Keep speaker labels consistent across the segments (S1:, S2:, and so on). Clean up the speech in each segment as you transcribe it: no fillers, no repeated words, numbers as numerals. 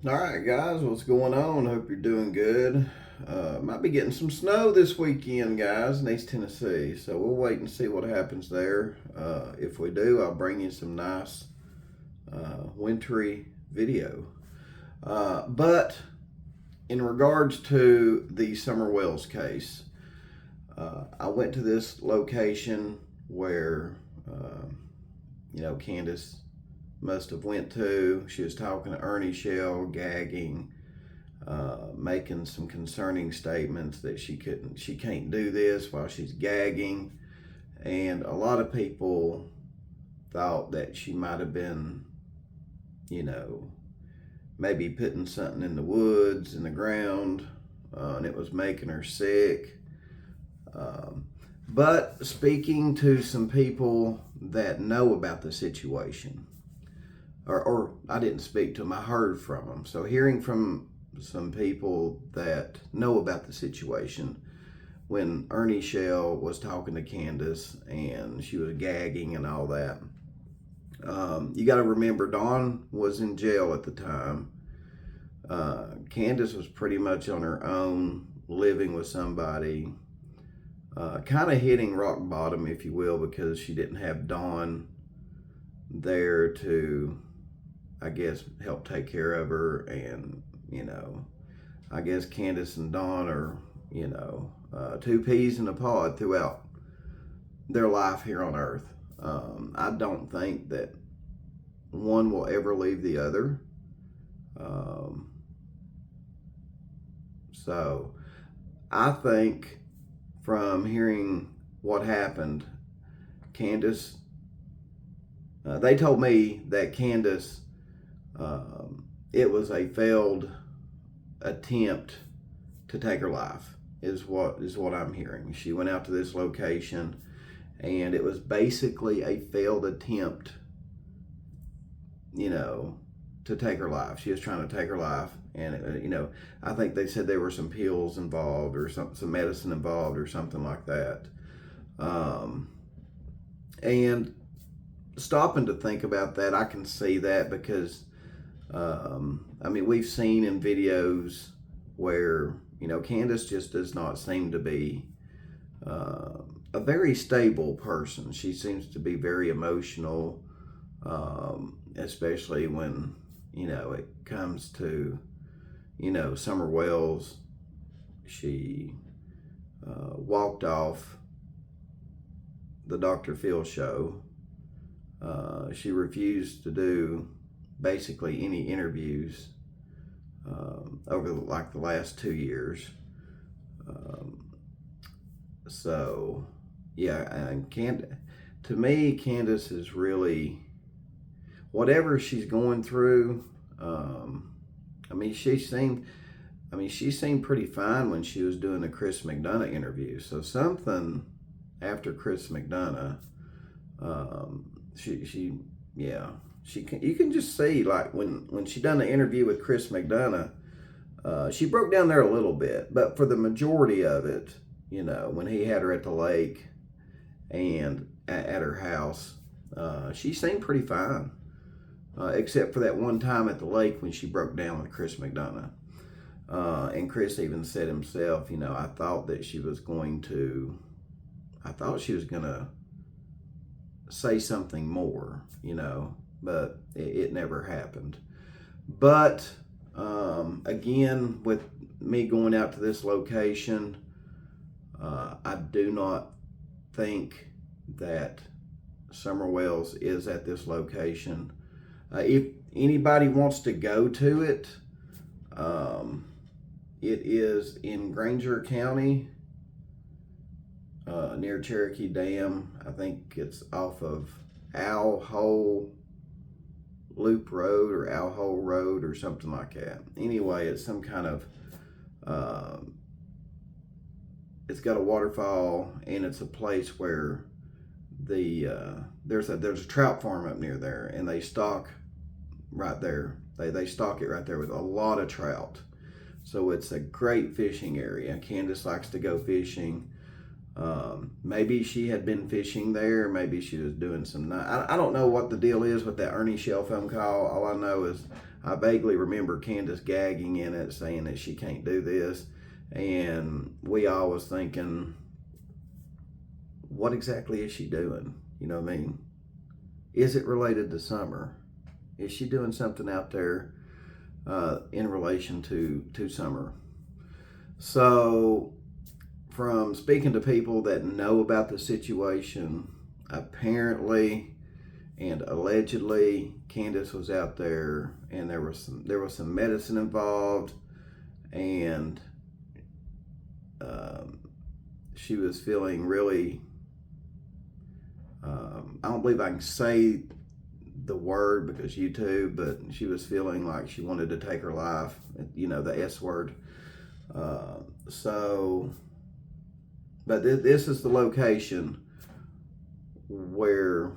S1: All right, guys, what's going on? Hope you're doing good. Might be getting some snow this weekend, guys, in East Tennessee. So we'll wait and see what happens there. If we do, I'll bring you some nice wintry video. But in regards to the Summer Wells case, I went to this location where, Candace must have went to. She was talking to Ernie Shell, gagging, making some concerning statements that she can't do this while she's gagging, and a lot of people thought that she might have been, maybe putting something in the woods, in the ground, and it was making her sick. But speaking to some people that know about the situation, or I didn't speak to them, I heard from them. So hearing from some people that know about the situation, when Ernie Shell was talking to Candace and she was gagging and all that, you got to remember Dawn was in jail at the time. Candace was pretty much on her own, living with somebody, kind of hitting rock bottom, if you will, because she didn't have Dawn there to, I guess, help take care of her. And, I guess Candace and Dawn are, two peas in a pod throughout their life here on earth. I don't think that one will ever leave the other. So I think from hearing what happened, Candace, they told me that Candace, it was a failed attempt to take her life, is what I'm hearing. She went out to this location and it was basically a failed attempt, to take her life. She was trying to take her life, and I think they said there were some pills involved or some medicine involved or something like that. And stopping to think about that, I can see that because we've seen in videos where Candace just does not seem to be a very stable person. She seems to be very emotional, especially when it comes to Summer Wells. She walked off the Dr. Phil show. She refused to do basically any interviews over the last 2 years. So yeah, and to me, Candace is really, whatever she's going through. She seemed pretty fine when she was doing the Chris McDonough interview. So something after Chris McDonough, you can just see, like, when she done the interview with Chris McDonough, she broke down there a little bit, but for the majority of it, when he had her at the lake and at her house, she seemed pretty fine, except for that one time at the lake when she broke down with Chris McDonough. And Chris even said himself, I thought she was gonna say something more, but it never happened. But again, with me going out to this location, I do not think that Summer Wells is at this location. If anybody wants to go to it, it is in Granger County, near Cherokee Dam. I think it's off of Owl Hole Loop Road or Owl Hole Road or something like that. Anyway, it's some kind of, it's got a waterfall, and it's a place where there's a trout farm up near there, and they stock right there. They stock it right there with a lot of trout. So it's a great fishing area. Candace likes to go fishing. Maybe she had been fishing there. Maybe she was doing some. I don't know what the deal is with that Ernie Shell phone call. All I know is I vaguely remember Candace gagging in it, saying that she can't do this. And we all was thinking, what exactly is she doing? You know what I mean? Is it related to Summer? Is she doing something out there in relation to Summer? So, from speaking to people that know about the situation, apparently and allegedly, Candice was out there, and there was some medicine involved, and she was feeling really. I don't believe I can say the word because YouTube, but she was feeling like she wanted to take her life. You know, the S word. But this is the location where,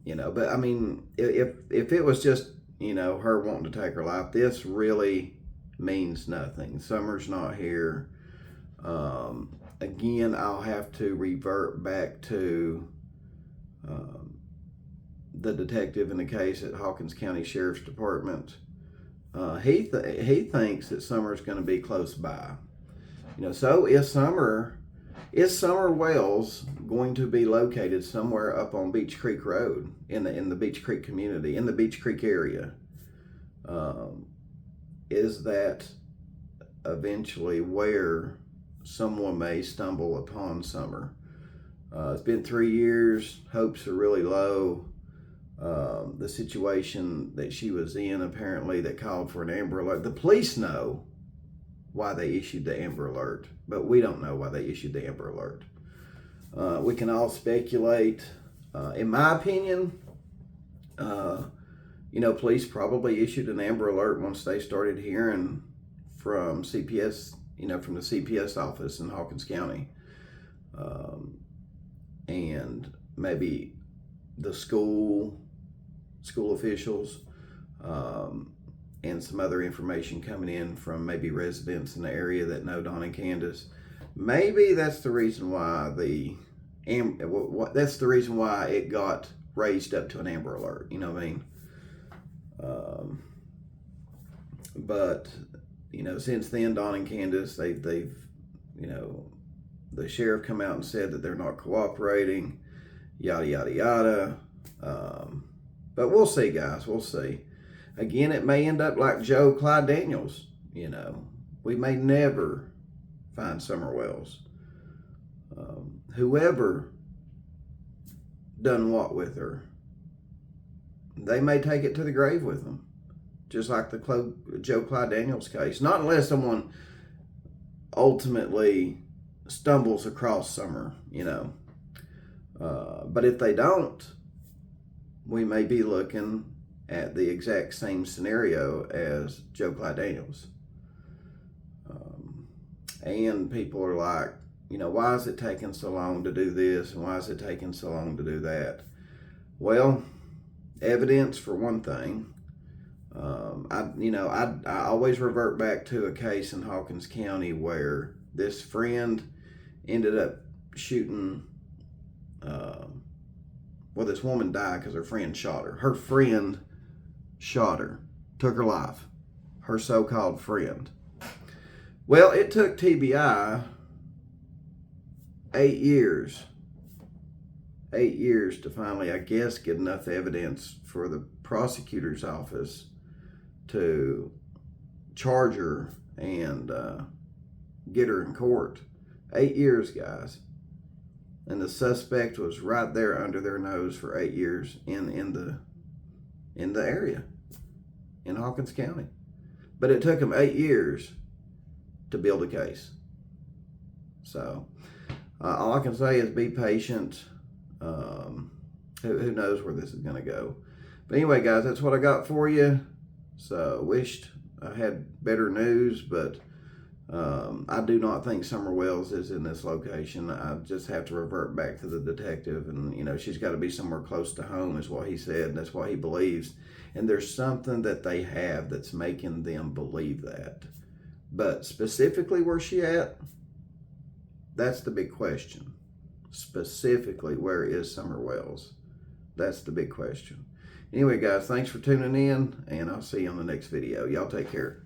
S1: you know, but I mean, if it was just, you know, her wanting to take her life, this really means nothing. Summer's not here. Again, I'll have to revert back to the detective in the case at Hawkins County Sheriff's Department. He thinks that Summer's going to be close by. You know, so is Summer Wells going to be located somewhere up on Beach Creek Road in the Beach Creek community, in the Beach Creek area? Is that eventually where someone may stumble upon Summer? It's been 3 years. Hopes are really low. The situation that she was in, apparently, that called for an Amber Alert. The police know why they issued the Amber Alert, but we don't know why they issued the Amber Alert. We can all speculate. In my opinion, you know, police probably issued an Amber Alert once they started hearing from CPS, you know, from the CPS office in Hawkins County. And maybe the school officials, and some other information coming in from maybe residents in the area that know Don and Candace. Maybe that's the reason why that's the reason why it got raised up to an Amber Alert. You know what I mean? But you know, since then, Don and Candace, they've you know, the sheriff come out and said that they're not cooperating, yada yada yada. But we'll see, guys. We'll see. Again, it may end up like Joe Clyde Daniels. You know, we may never find Summer Wells. Whoever done what with her, they may take it to the grave with them, just like the Joe Clyde Daniels case. Not unless someone ultimately stumbles across Summer, you know. But if they don't, we may be looking at the exact same scenario as Joe Clyde Daniels. And people are like, you know, why is it taking so long to do this, and why is it taking so long to do that? Well, evidence for one thing. I always revert back to a case in Hawkins County where this friend ended up shooting. This woman died because her friend shot her. Her friend shot her, took her life. Her so-called friend. Well, it took TBI 8 years. 8 years to finally, I guess, get enough evidence for the prosecutor's office to charge her and get her in court. 8 years, guys. And the suspect was right there under their nose for 8 years in the area, in Hawkins County. But it took them 8 years to build a case. So all I can say is be patient. Who knows where this is going to go. But anyway, guys, that's what I got for you. So wished I had better news, but I do not think Summer Wells is in this location. I just have to revert back to the detective, and you know, she's got to be somewhere close to home is what he said, and that's what he believes. And there's something that they have that's making them believe that. But specifically where she at, that's the big question. Specifically, where is Summer Wells? That's the big question. Anyway, guys, thanks for tuning in, and I'll see you on the next video. Y'all take care.